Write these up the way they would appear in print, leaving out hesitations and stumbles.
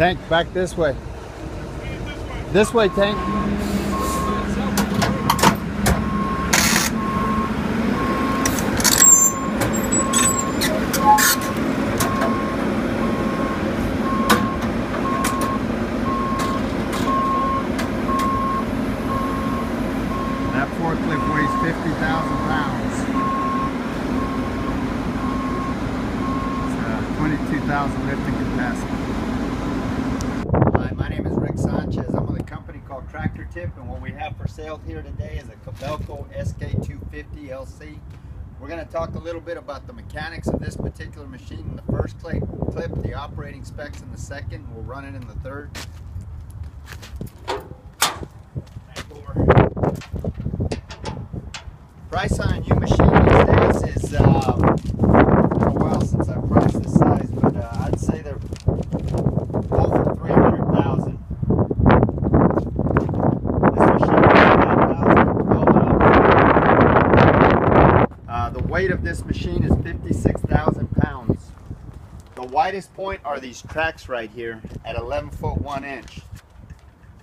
Tank, back this way. This way, Tank. That forklift weighs 50,000 pounds. It's 22,000 lifting capacity. Hi, my name is Sanchez. I'm with a company called Tractor Tip, and what we have for sale here today is a Kobelco sk250 LC. We're going to talk a little bit about the mechanics of this particular machine in the first clip, the operating specs in the second, we'll run it in the third. Price on a new machine these days is, it's been a while since I priced this size, but I'd say they're over 300,000. The weight of this machine is 56,000 pounds. The widest point are these tracks right here at 11 foot 1 inch.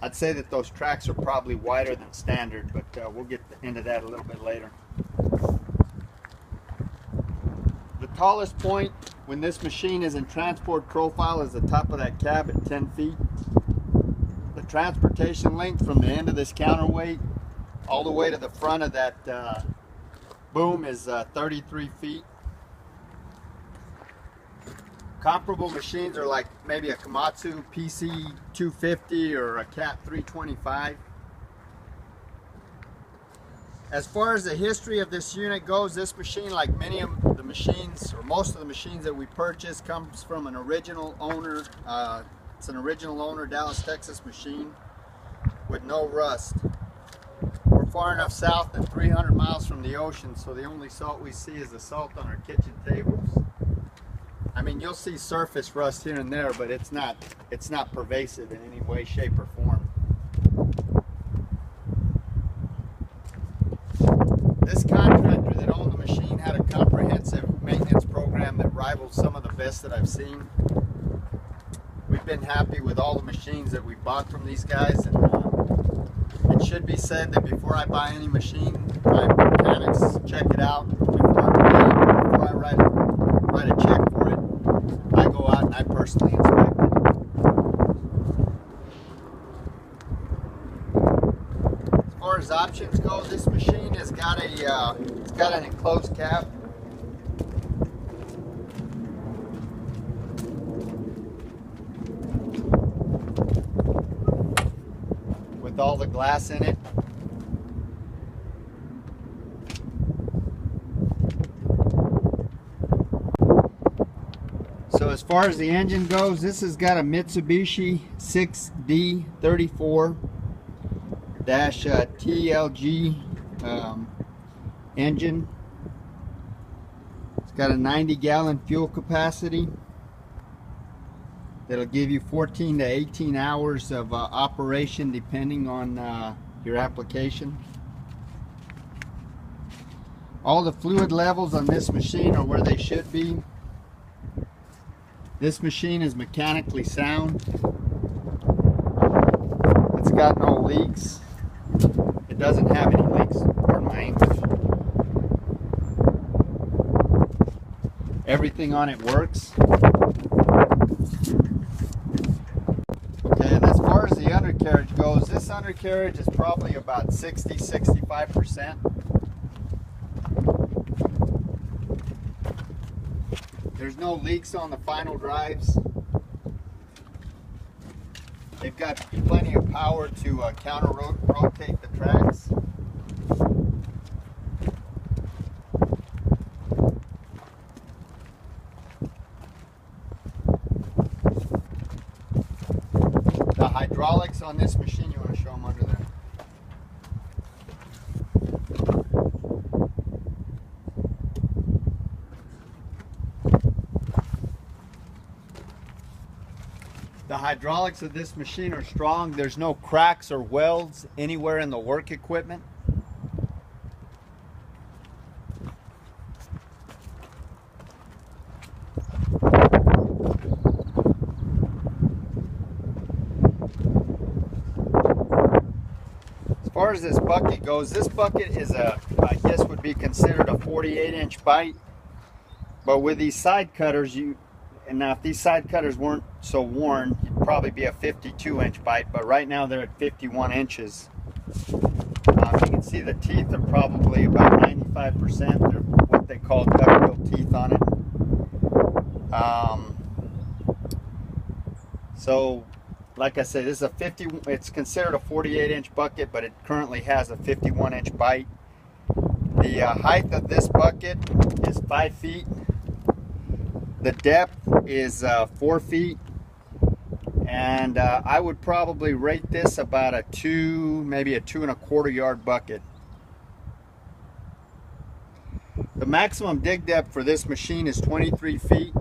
I'd say that those tracks are probably wider than standard, but we'll get into that a little bit later. The tallest point when this machine is in transport profile is the top of that cab at 10 feet. The transportation length from the end of this counterweight all the way to the front of that boom is 33 feet. Comparable machines are like maybe a Komatsu sk250 or a Cat 325. As far as the history of this unit goes, this machine, like many of the machines, or most of the machines that we purchase, comes from an original owner. It's an original owner, Dallas, Texas machine with no rust. We're far enough south and 300 miles from the ocean, so the only salt we see is the salt on our kitchen tables. I mean, you'll see surface rust here and there, but it's not pervasive in any way, shape, or form. This contractor that owned the machine had a comprehensive maintenance program that rivals some of the best that I've seen. We've been happy with all the machines that we bought from these guys, and it should be said that before I buy any machine, my mechanics check it out. Before I write a check for it, I go out and I personally inspect it. As far as options go, this machine has got it's got an enclosed cab. With all the glass in it. So as far as the engine goes, this has got a Mitsubishi 6D34-TLG engine. It's got a 90-gallon fuel capacity that'll give you 14 to 18 hours of operation depending on your application. All the fluid levels on this machine are where they should be. This machine is mechanically sound. It's got no leaks. It doesn't have any leaks. Pardon my English. Everything on it works. Okay, and as far as the undercarriage goes, this undercarriage is probably about 60–65%. There's no leaks on the final drives. They've got plenty of power to counter rotate the tracks. The hydraulics on this machine, you want to show them under there? The hydraulics of this machine are strong. There's no cracks or welds anywhere in the work equipment. far as this bucket goes, this bucket is I guess would be considered a 48-inch bite. But with these side cutters, and now if these side cutters weren't so worn, you'd probably be a 52-inch bite. But right now they're at 51 inches. You can see the teeth are probably about 95%. They're what they call duckbill teeth on it. So, like I said, this is it's considered a 48-inch bucket, but it currently has a 51-inch bite. The height of this bucket is 5 feet. The depth is 4 feet. And I would probably rate this about a 2, maybe a 2¼ yard bucket. The maximum dig depth for this machine is 23 feet.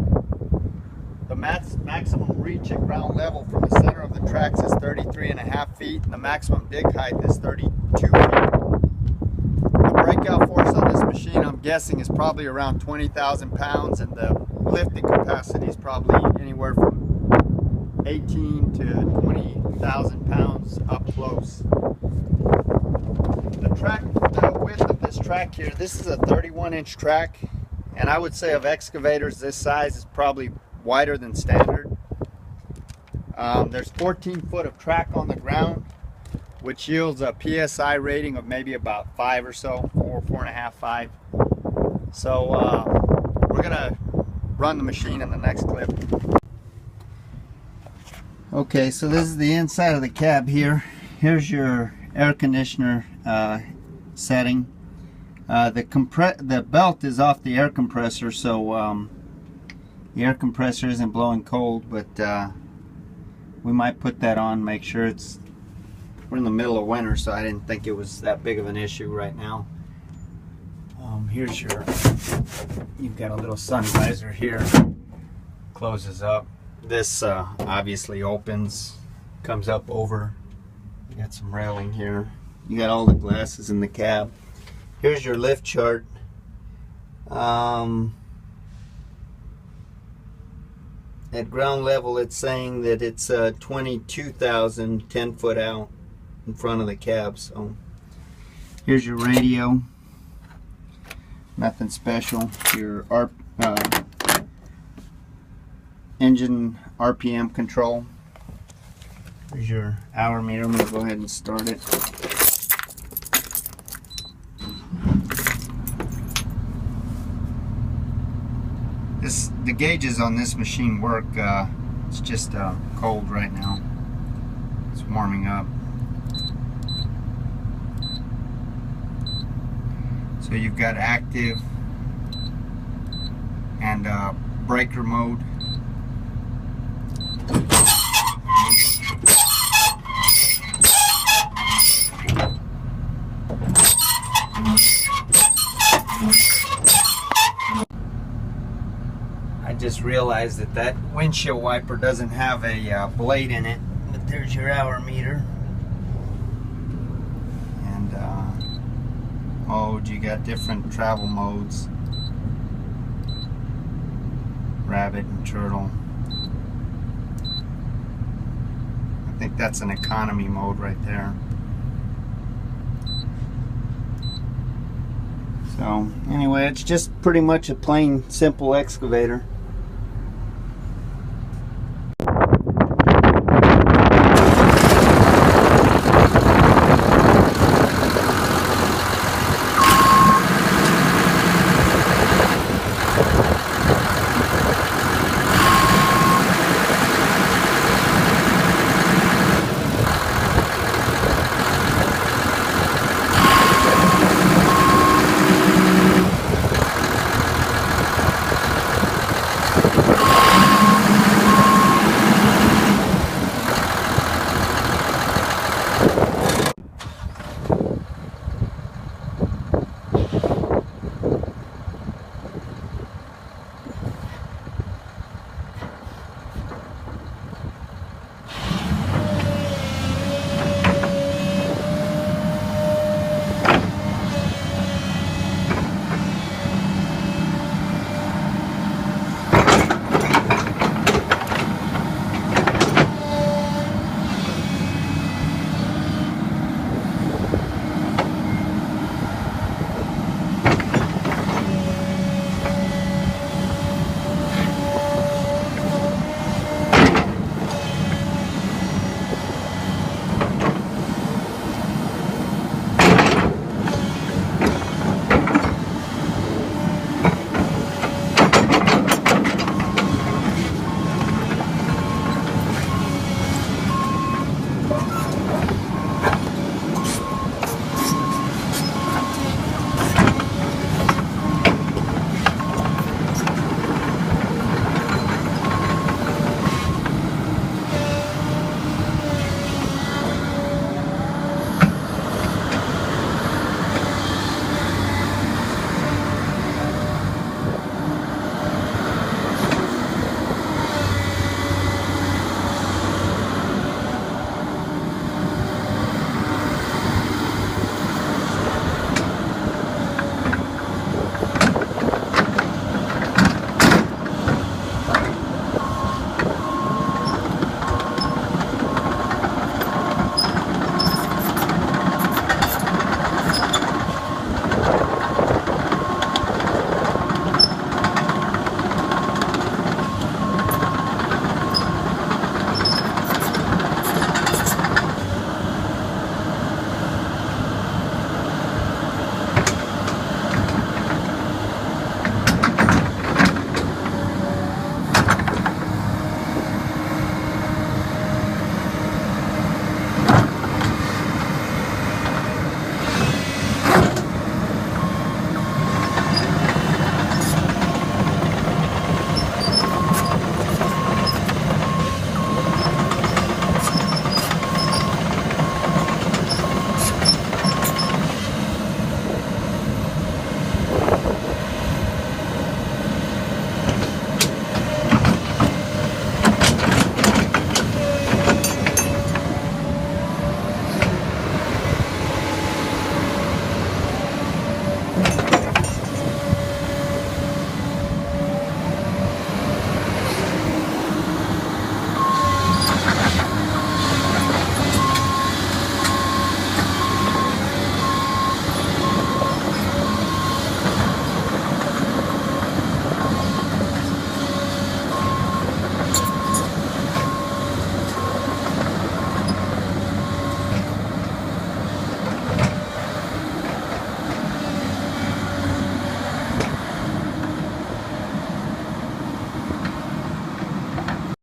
The maximum reach at ground level from the center of the tracks is 33.5 feet. And the maximum dig height is 32 feet. The breakout force on this machine, I'm guessing, is probably around 20,000 pounds, and the lifting capacity is probably anywhere from 18 to 20,000 pounds up close. The width of this track here, this is a 31-inch track, and I would say of excavators this size is probably wider than standard. There's 14 foot of track on the ground, which yields a PSI rating of maybe about 5 or so, 4.5, 5. So we're gonna run the machine in the next clip. Okay, so this is the inside of the cab here. Here's your air conditioner setting. The belt is off the air compressor, so the air compressor isn't blowing cold, but we might put that on, make sure we're in the middle of winter, so I didn't think it was that big of an issue right now. Here's you've got a little sun visor here, closes up. This obviously opens, comes up over. You got some railing here. You got all the glasses in the cab. Here's your lift chart. At ground level, it's saying that it's 22,000 10 foot out in front of the cab. So here's your radio. Nothing special. Your engine RPM control. Here's your hour meter. I'm going to go ahead and start it. The gauges on this machine work. It's just cold right now. It's warming up. So you've got active and breaker mode. I just realized that windshield wiper doesn't have a blade in it, but there's your hour meter. And mode, you got different travel modes. Rabbit and turtle. I think that's an economy mode right there. So anyway, it's just pretty much a plain simple excavator.